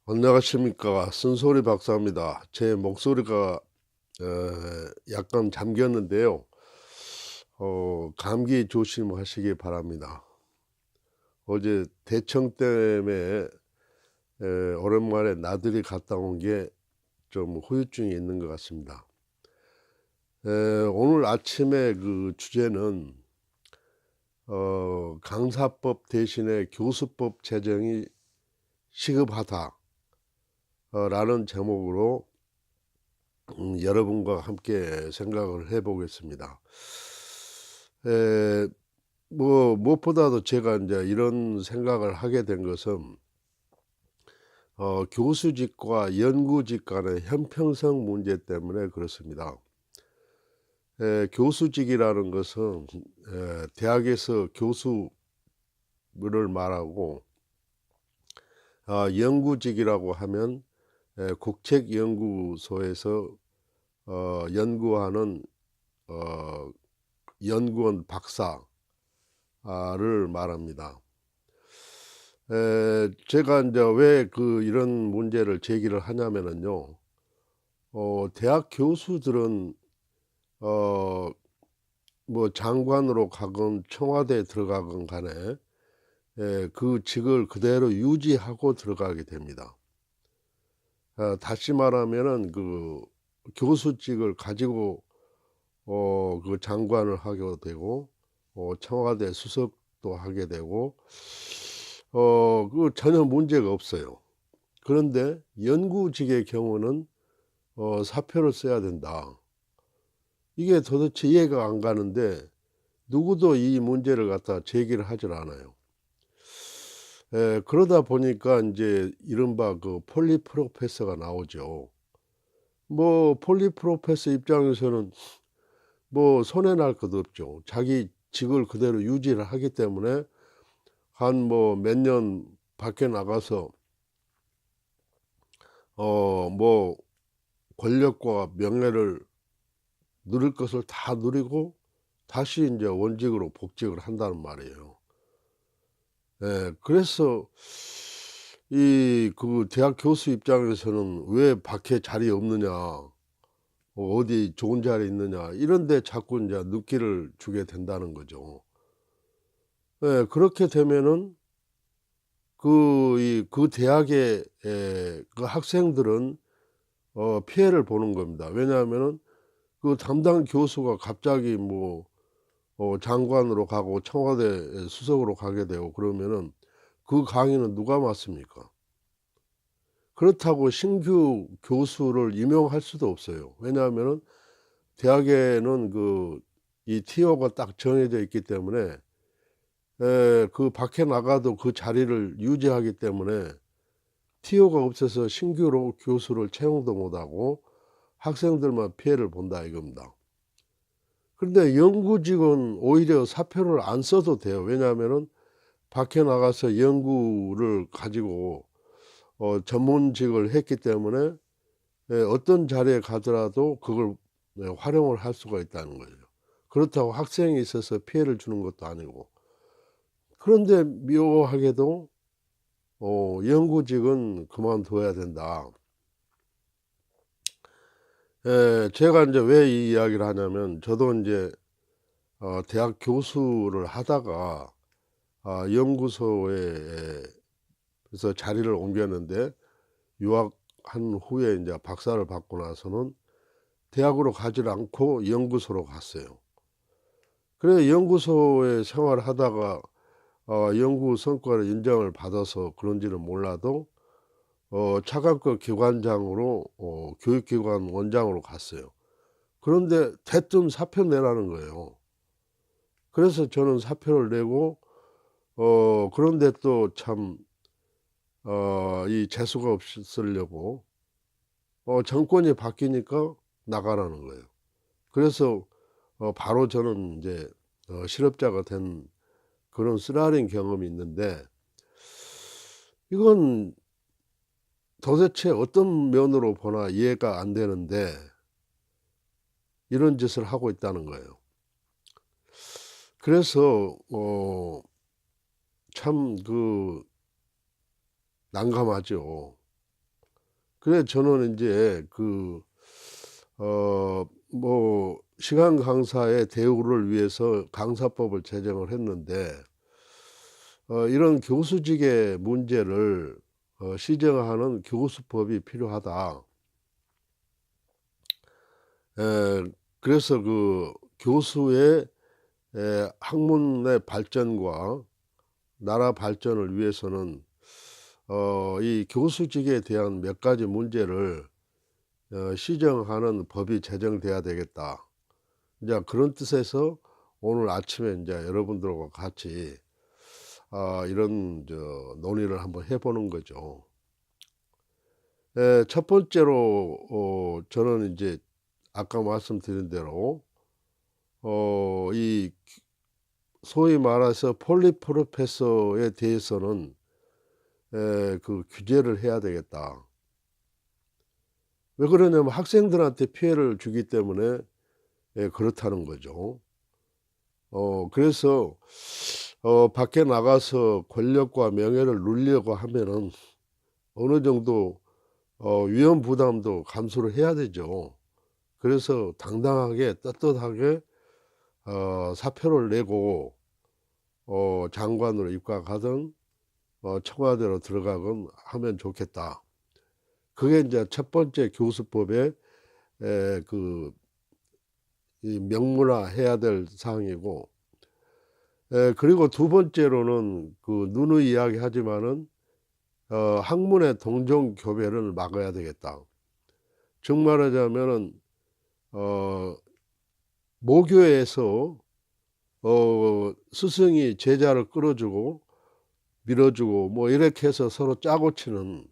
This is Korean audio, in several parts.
안녕하십니까. 쓴소리 박사입니다. 제 목소리가 약간 잠겼는데요. 감기 조심하시기 바랍니다. 어제 대청 때문에 오랜만에 나들이 갔다 온 게 좀 후유증이 있는 것 같습니다. 오늘 아침에 그 주제는 강사법 대신에 교수법 제정이 시급하다 라는 제목으로 여러분과 함께 생각을 해 보겠습니다. 에 무엇보다도 제가 이제 이런 생각을 하게 된 것은 교수직과 연구직 간의 형평성 문제 때문에 그렇습니다. 교수직이라는 것은 대학에서 교수를 말하고, 연구직이라고 하면 국책연구소에서 연구하는 어 연구원 박사를 말합니다. 제가 이제 왜 이런 문제를 제기를 하냐면은요. 대학 교수들은 어 뭐 장관으로 가건 청와대에 들어가건 간에 그 직을 그대로 유지하고 들어가게 됩니다. 다시 말하면은 그 교수직을 가지고 그 장관을 하게 되고 청와대 수석도 하게 되고 전혀 문제가 없어요. 그런데 연구직의 경우는 사표를 써야 된다. 이게 도대체 이해가 안 가는데 누구도 이 문제를 갖다 제기를 하질 않아요. 그러다 보니까 인제 이른바 그 폴리 프로페서가 나오죠. 뭐 폴리 프로페서 입장에서는 뭐 손해 날 것도 없죠. 자기 직을 그대로 유지를 하기 때문에 한 뭐 몇 년 밖에 나가서 뭐 권력과 명예를 누릴 것을 다 누리고 다시 인제 원직으로 복직을 한다는 말이에요. 그래서 대학 교수 입장에서는 '왜 밖에 자리 없느냐. 어디 좋은 자리 있느냐.' 이런 데 자꾸 인제 눈길을 주게 된다는 거죠. 그렇게 되면은 그 대학의 그 학생들은 피해를 보는 겁니다. 왜냐하면은 그 담당 교수가 갑자기 뭐 장관으로 가고 청와대 수석으로 가게 되고 그러면은 그 강의는 누가 맡습니까? 그렇다고 신규 교수를 임용할 수도 없어요. 왜냐하면은 대학에는 이 티오가 딱 정해져 있기 때문에 그 밖에 나가도 그 자리를 유지하기 때문에 티오가 없어서 신규로 교수를 채용도 못하고 학생들만 피해를 본다 이겁니다. 그런데 연구직은 오히려 사표를 안 써도 돼요. 왜냐하면은 밖에 나가서 연구를 가지고 전문직을 했기 때문에 어떤 자리에 가더라도 그걸 활용을 할 수가 있다는 거죠. 그렇다고 학생이 있어서 피해를 주는 것도 아니고. 그런데 묘하게도 "연구직은 그만둬야 된다." 제가 인제 왜 이 이야기를 하냐면 저도 인제 대학 교수를 하다가 연구소에 그래서 자리를 옮겼는데 유학한 후에 인제 박사를 받고 나서는 대학으로 가지를 않고 연구소로 갔어요. 그래 연구소에 생활하다가 연구 성과를 인정을 받아서 그런지는 몰라도 차관급 기관장으로 교육기관 원장으로 갔어요. 그런데 대뜸 사표 내라는 거예요. 그래서 저는 사표를 내고 그런데 또 참 이 재수가 없으려고 정권이 바뀌니까 나가라는 거예요. 그래서 바로 저는 인제 실업자가 된 그런 쓰라린 경험이 있는데 이건 도대체 어떤 면으로 보나 이해가 안 되는데 이런 짓을 하고 있다는 거예요. 그래서 참 난감하죠. 그래 저는 인제 뭐 시간 강사의 대우를 위해서 강사법을 제정을 했는데 이런 교수직의 문제를 시정하는 교수법이 필요하다. 에 그래서 그 교수의 학문의 발전과 나라 발전을 위해서는 이 교수직에 대한 몇 가지 문제를 시정하는 법이 제정돼야 되겠다. 이제 그런 뜻에서 오늘 아침에 인제 여러분들과 같이 이런 논의를 한번 해 보는 거죠. 첫 번째로 저는 인제 아까 말씀드린 대로 이 소위 말해서 폴리프로페서에 대해서는 그 규제를 해야 되겠다. 왜 그러냐면 학생들한테 피해를 주기 때문에 그렇다는 거죠. 그래서 밖에 나가서 권력과 명예를 누리려고 하면은 어느 정도 위험 부담도 감수를 해야 되죠. 그래서 당당하게 떳떳하게 사표를 내고 장관으로 입각하든 청와대로 들어가건 하면 좋겠다. 그게 인제 첫 번째 교수법의 그 이 명문화해야 될 사항이고, 그리고 두 번째로는 그 누누이 이야기하지만은 학문의 동종 교배를 막아야 되겠다. 즉 말하자면은 어 모교에서 스승이 제자를 끌어주고 밀어주고 뭐 이렇게 해서 서로 짜고 치는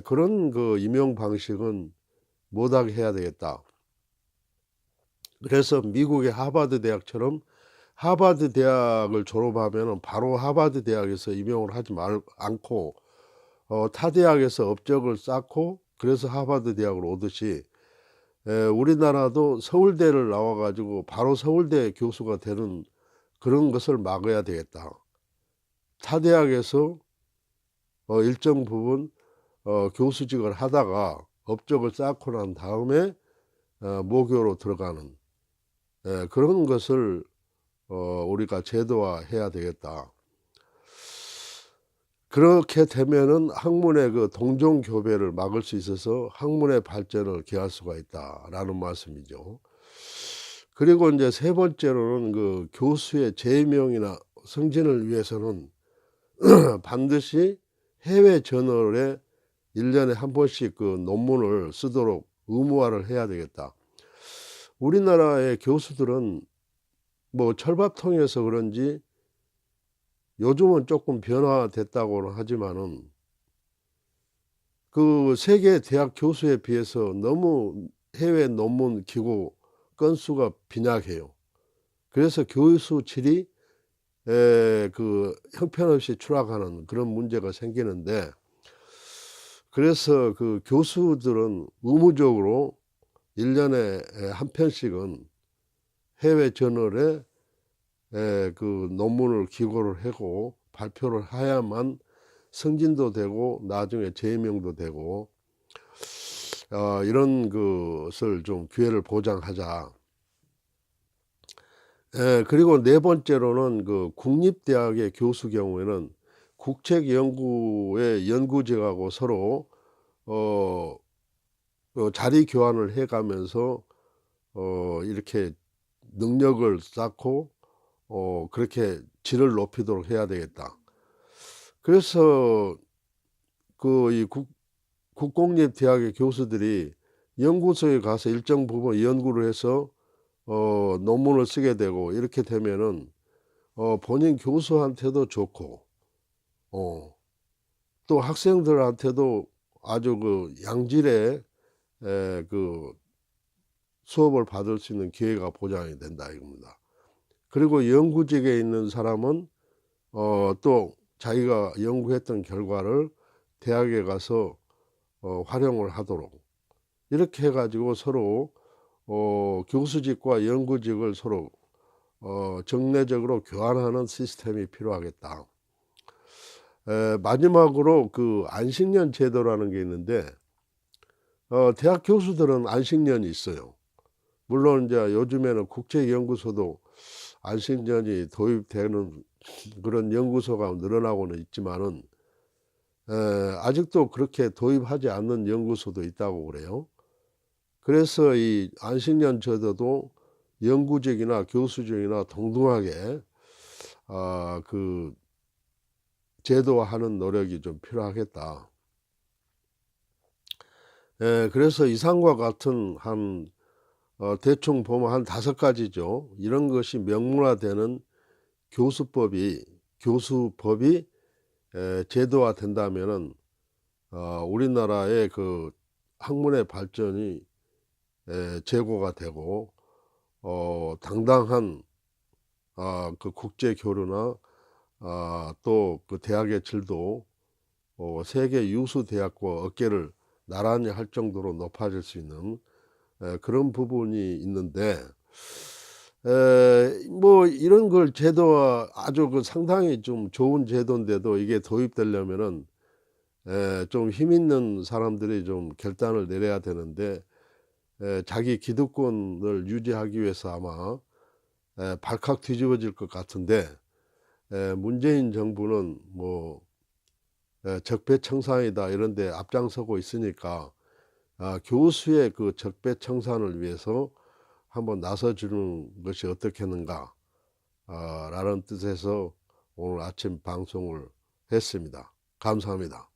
그런 그 임용 방식은 못하게 해야 되겠다. 그래서 미국의 하버드 대학처럼 하버드 대학을 졸업하면은 바로 하버드 대학에서 임용을 하지 않고 타 대학에서 업적을 쌓고 그래서 하버드 대학으로 오듯이 우리나라도 서울대를 나와 가지고 바로 서울대 교수가 되는 그런 것을 막아야 되겠다. 타 대학에서 일정 부분 교수직을 하다가 업적을 쌓고 난 다음에 모교로 들어가는 그런 것을 우리가 제도화해야 되겠다. 그렇게 되면은 학문의 그 동종 교배를 막을 수 있어서 학문의 발전을 기할 수가 있다라는 말씀이죠. 그리고 인제 세 번째로는 그 교수의 재임용이나 승진을 위해서는 반드시 해외 저널에 1 년에 한 번씩 그 논문을 쓰도록 의무화를 해야 되겠다. 우리나라의 교수들은 뭐 철밥통해서 그런지 요즘은 쪼끔 변화됐다고는 하지만은 그 세계 대학 교수에 비해서 너무 해외 논문 기고 건수가 빈약해요. 그래서 교수 질이 그 형편없이 추락하는 그런 문제가 생기는데, 그래서 그 교수들은 의무적으로 1 년에 한 편씩은 해외 저널에 그 논문을 기고를 하고 발표를 해야만 승진도 되고 나중에 재임용도 되고 이런 것을 좀 기회를 보장하자. 그리고 네 번째로는 그 국립대학의 교수 경우에는 국책 연구의 연구직하고 서로 어 자리 교환을 해 가면서 이렇게 능력을 쌓고 그렇게 질을 높이도록 해야 되겠다. 그래서 그 이 국공립대학의 교수들이 연구소에 가서 일정 부분 연구를 해서 논문을 쓰게 되고 이렇게 되면은 본인 교수한테도 좋고 또 학생들한테도 아주 그 양질의 그 수업을 받을 수 있는 기회가 보장이 된다 이겁니다. 그리고 연구직에 있는 사람은 또 자기가 연구했던 결과를 대학에 가서 활용을 하도록 이렇게 해 가지고 서로 교수직과 연구직을 서로 정례적으로 교환하는 시스템이 필요하겠다. 마지막으로 그 안식년 제도라는 게 있는데 대학 교수들은 안식년이 있어요. 물론 이제 요즘에는 국제연구소도 안식년이 도입되는 그런 연구소가 늘어나고는 있지만은 에 아직도 그렇게 도입하지 않는 연구소도 있다고 그래요. 그래서 이 안식년 제도도 영구적이나 교수적이나 동등하게 그 제도화하는 노력이 좀 필요하겠다. 그래서 이상과 같은 대충 보면 한 5가지죠. 이런 것이 명문화되는 교수법이 제도화된다면은 우리나라의 그 학문의 발전이 제고가 되고 당당한 그 국제 교류나 또 그 대학의 질도 세계 유수 대학과 어깨를 나란히 할 정도로 높아질 수 있는 그런 부분이 있는데 뭐 이런 걸 제도화 아주 그 상당히 좀 좋은 제도인데도 이게 도입되려면은 좀 힘 있는 사람들이 좀 결단을 내려야 되는데 자기 기득권을 유지하기 위해서 아마 발칵 뒤집어질 것 같은데 문재인 정부는 뭐 적폐청산이다 이런 데 앞장서고 있으니까 교수의 그 적폐청산을 위해서 한번 나서 주는 것이 어떻겠는가 라는 뜻에서 오늘 아침 방송을 했습니다. 감사합니다.